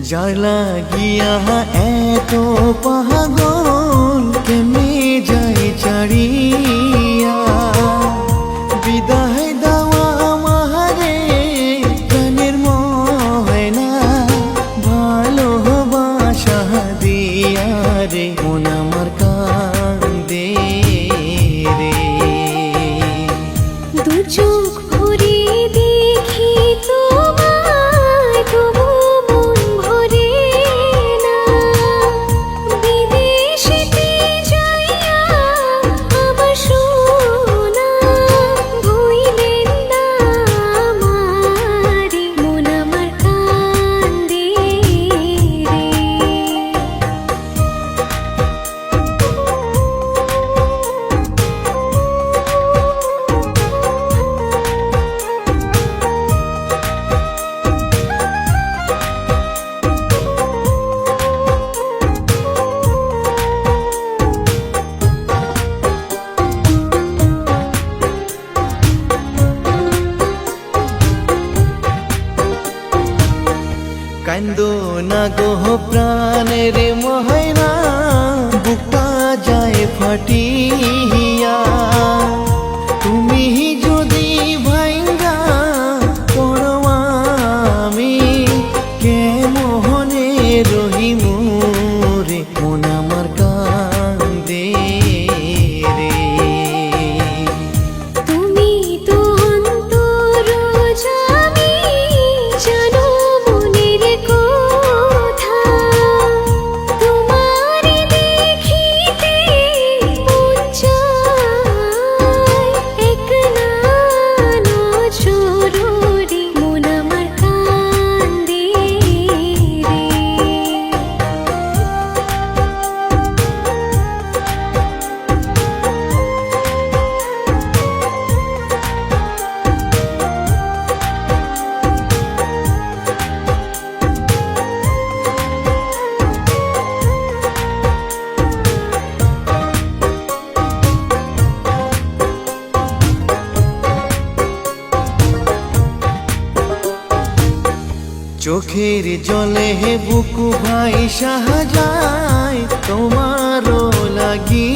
যার লাগিয়া এত পাগল কেমনে যায় চারিয়া বিদায় দেওয়া আমারে প্রাণের ময়না ভালোবাসা দিয়া রে মন আমার কান্দে রে। দু চোখ ভরে দেখি তোমায় তবু মন ভরে না। বিদেশেতে যাইয়া আমার সোনা ভুইলেন না আমারে মন আমার কান্দে রে। কান্দো না গো প্রাণের ময়না বুকটা যায় ফাটিয়া তুমি যদি ভাঙ্গা পড়ো আমি কেমনে রহিমু রে মন আমার কান্দে রে। তুমি তো অন্তরজামী জানো মনের কথা। তোমার দেখিতে মন চায় এক নজরে মন আমার কান্দে রে। চোখের জলে বুকু ভাই সাহাযায় তোমারও লাগি